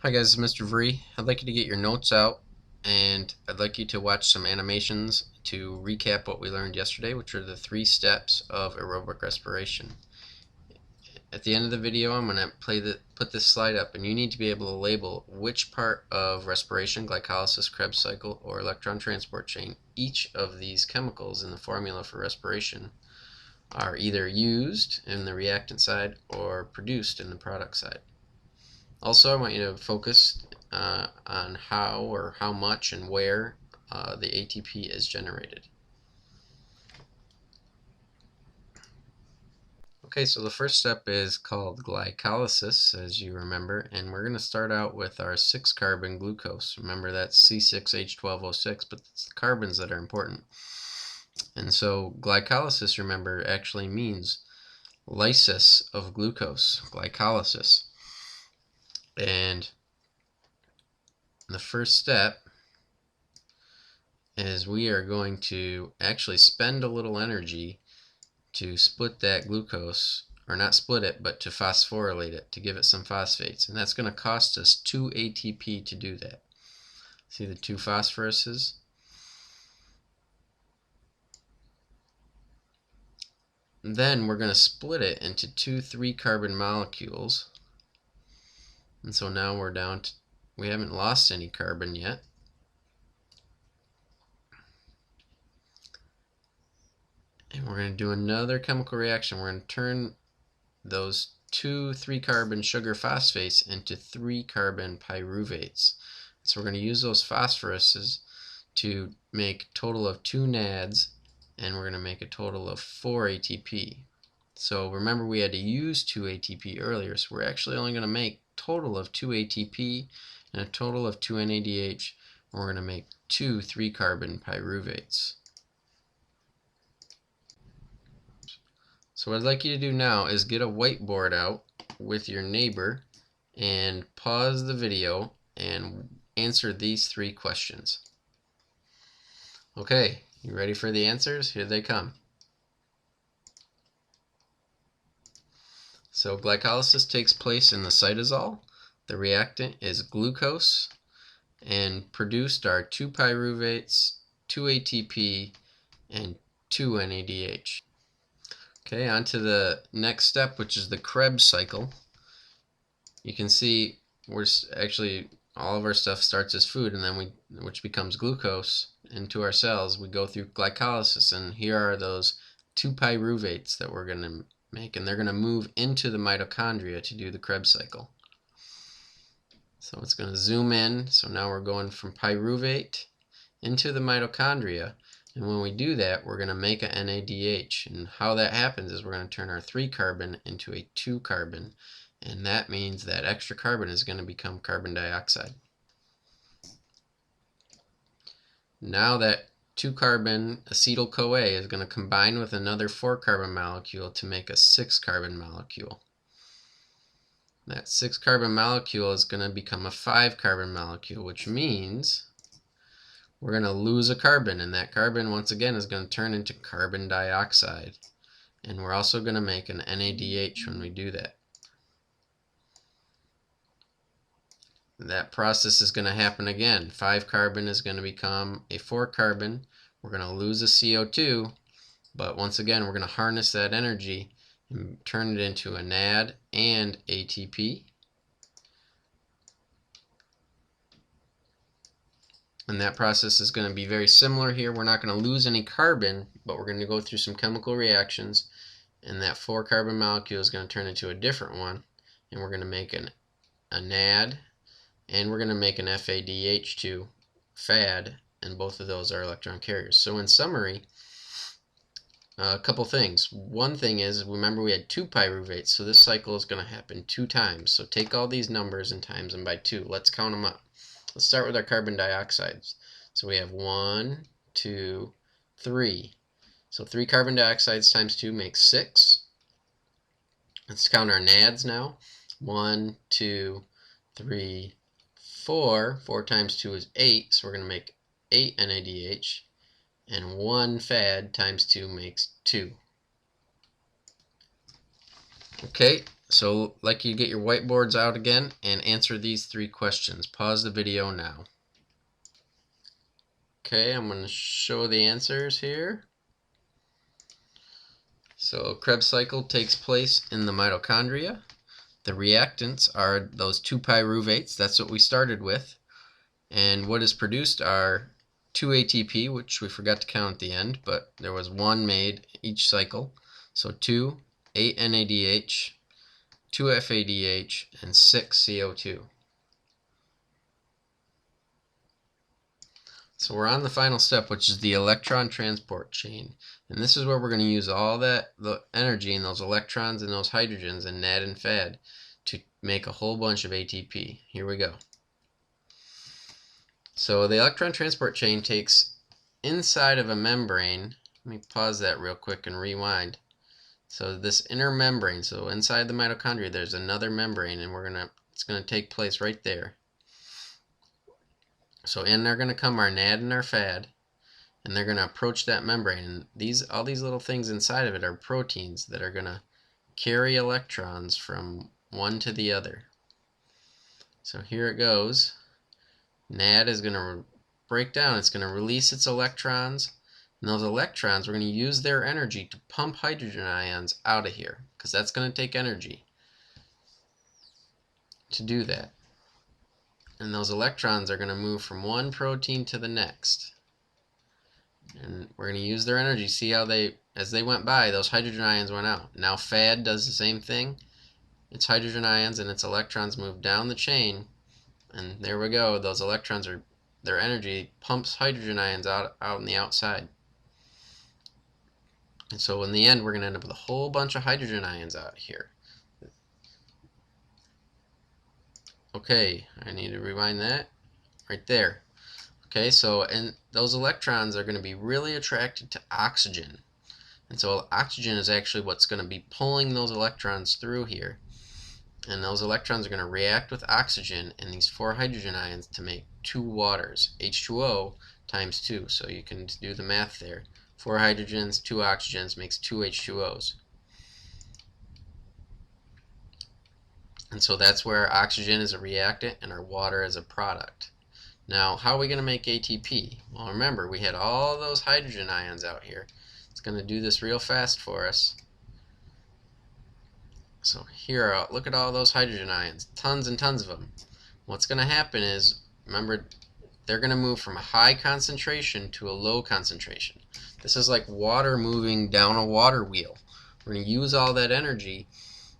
Hi guys, it's Mr. Vree. I'd like you to get your notes out and I'd like you to watch some animations to recap what we learned yesterday, which are the 3 steps of aerobic respiration. At the end of the video, I'm going to put this slide up, and you need to be able to label which part of respiration, glycolysis, Krebs cycle, or electron transport chain each of these chemicals in the formula for respiration are either used in the reactant side or produced in the product side. Also, I want you to focus on how or how much and where the ATP is generated. Okay, so the first step is called glycolysis, as you remember, and we're going to start out with our 6-carbon glucose. Remember, that's C6H12O6, but it's the carbons that are important. And so glycolysis, remember, actually means lysis of glucose, glycolysis. And the first step is we are going to actually spend a little energy to split that glucose, or not split it, but to phosphorylate it, to give it some phosphates. And that's going to cost us 2 ATP to do that. See the 2 phosphoruses? And then we're going to split it into 2 3-carbon molecules. And so now we're down to, we haven't lost any carbon yet. And we're going to do another chemical reaction. We're going to turn those 2 3-carbon sugar phosphates into 3-carbon pyruvates. So we're going to use those phosphoruses to make a total of 2 NADs, and we're going to make a total of 4 ATP. So remember, we had to use 2 ATP earlier, so we're actually only going to make a total of 2 ATP and a total of 2 NADH, and we're going to make 2 3-carbon pyruvates. So what I'd like you to do now is get a whiteboard out with your neighbor and pause the video and answer these 3 questions. Okay, you ready for the answers? Here they come. So glycolysis takes place in the cytosol. The reactant is glucose, and produced are 2 pyruvates, 2 ATP, and 2 NADH. Okay, on to the next step, which is the Krebs cycle. You can see we're actually, all of our stuff starts as food, and then which becomes glucose into our cells. We go through glycolysis, and here are those 2 pyruvates that we're going to make, and they're going to move into the mitochondria to do the Krebs cycle. So it's going to zoom in. So now we're going from pyruvate into the mitochondria. And when we do that, we're going to make a NADH. And how that happens is we're going to turn our 3-carbon into a 2-carbon. And that means that extra carbon is going to become carbon dioxide. Now that 2-carbon acetyl-CoA is going to combine with another 4-carbon molecule to make a 6-carbon molecule. That 6-carbon molecule is going to become a 5-carbon molecule, which means we're going to lose a carbon, and that carbon once again is going to turn into carbon dioxide. And we're also going to make an NADH when we do that. That process is going to happen again. 5-carbon is going to become a 4-carbon. We're going to lose a CO2, but once again we're going to harness that energy and turn it into a NAD and ATP. And that process is going to be very similar here. We're not going to lose any carbon, but we're going to go through some chemical reactions, and that 4-carbon molecule is going to turn into a different one, and we're going to make a NAD, and we're going to make an FADH2 FAD, and both of those are electron carriers. So in summary, a couple things. One thing is, remember we had 2 pyruvates, so this cycle is going to happen 2 times. So take all these numbers and times them by 2. Let's count them up. Let's start with our carbon dioxides. So we have 1, 2, 3. So 3 carbon dioxides times 2 makes 6. Let's count our NADs now. 1, 2, 3, 4. 4 times 2 is 8, so we're going to make 8 NADH. And 1 FAD times 2 makes 2. Okay, So like you get your whiteboards out again and answer these 3 questions. Pause the video now. Okay, I'm going to show the answers here. So Krebs cycle takes place in the mitochondria. The reactants are those 2-pyruvates, that's what we started with. And what is produced are 2 ATP, which we forgot to count at the end, but there was 1 made each cycle. So 2, 8 NADH, 2 FADH, and 6 CO2. So we're on the final step, which is the electron transport chain. And this is where we're going to use all the energy in those electrons and those hydrogens in NAD and FAD to make a whole bunch of ATP. Here we go. So the electron transport chain takes inside of a membrane. Let me pause that real quick and rewind. So this inner membrane, so inside the mitochondria there's another membrane, and it's going to take place right there. So in are going to come our NAD and our FAD, and they're going to approach that membrane. And all these little things inside of it are proteins that are going to carry electrons from one to the other. So here it goes. NAD is going to break down. It's going to release its electrons, and those electrons, we're going to use their energy to pump hydrogen ions out of here, because that's going to take energy to do that. And those electrons are going to move from one protein to the next. And we're going to use their energy. See how as they went by, those hydrogen ions went out. Now FAD does the same thing. Its hydrogen ions and its electrons move down the chain. And there we go. Those electrons their energy pumps hydrogen ions out on the outside. And so in the end, we're going to end up with a whole bunch of hydrogen ions out here. Okay, I need to rewind that right there. Okay, so and those electrons are going to be really attracted to oxygen. And so oxygen is actually what's going to be pulling those electrons through here. And those electrons are going to react with oxygen and these 4 hydrogen ions to make 2 waters, H2O times 2. So you can do the math there. 4 hydrogens, 2 oxygens makes 2 H2Os. And so that's where oxygen is a reactant and our water is a product. Now, how are we going to make ATP? Well, remember, we had all those hydrogen ions out here. It's going to do this real fast for us. So here, look at all those hydrogen ions, tons and tons of them. What's going to happen is, remember, they're going to move from a high concentration to a low concentration. This is like water moving down a water wheel. We're going to use all that energy.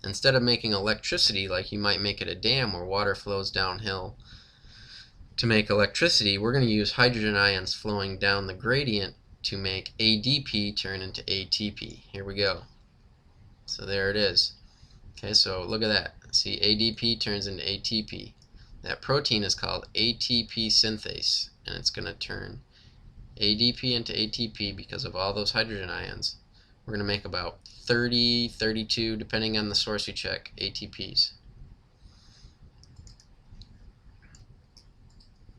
Instead of making electricity like you might make at a dam where water flows downhill to make electricity, we're going to use hydrogen ions flowing down the gradient to make ADP turn into ATP. Here we go. So there it is. Okay, so look at that. See, ADP turns into ATP. That protein is called ATP synthase, and it's going to turn ADP into ATP because of all those hydrogen ions. We're going to make about 30, 32, depending on the source you check, ATPs.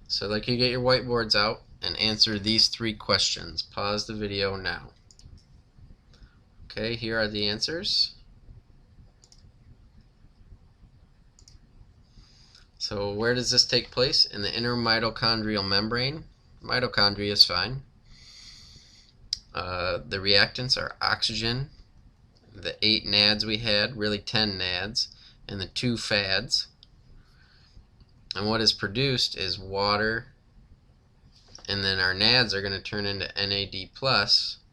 So like you get your whiteboards out and answer these 3 questions. Pause the video now. Okay, here are the answers. So where does this take place? In the inner mitochondrial membrane. Mitochondria is fine. The reactants are oxygen, the 8 NADs we had, really 10 NADs, and the 2 FADs. And what is produced is water, and then our NADs are going to turn into NAD+,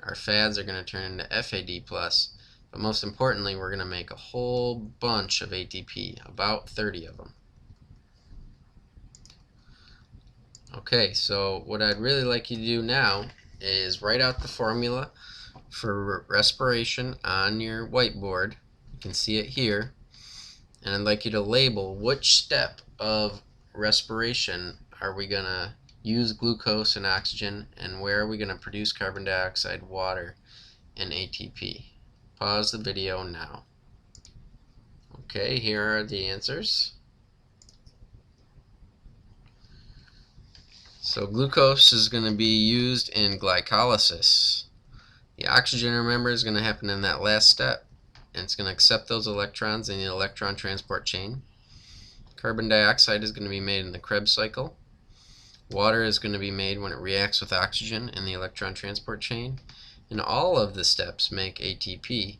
our FADs are going to turn into FAD+, but most importantly, we're going to make a whole bunch of ATP, about 30 of them. Okay, so what I'd really like you to do now is write out the formula for respiration on your whiteboard. You can see it here, and I'd like you to label which step of respiration are we going to use glucose and oxygen, and where are we going to produce carbon dioxide, water, and ATP. Pause the video now. Okay, here are the answers. So glucose is going to be used in glycolysis. The oxygen, remember, is going to happen in that last step. and it's going to accept those electrons in the electron transport chain. Carbon dioxide is going to be made in the Krebs cycle. Water is going to be made when it reacts with oxygen in the electron transport chain. And all of the steps make ATP.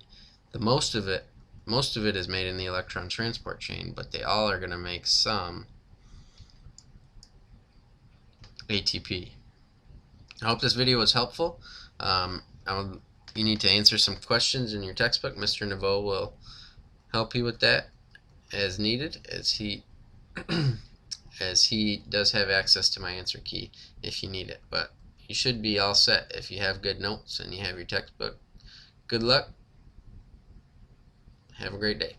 Most of it is made in the electron transport chain, but they all are going to make some ATP. I hope this video was helpful. You need to answer some questions in your textbook. Mr. Naveau will help you with that as needed, as he as he does have access to my answer key if you need it. But you should be all set if you have good notes and you have your textbook. Good luck. Have a great day.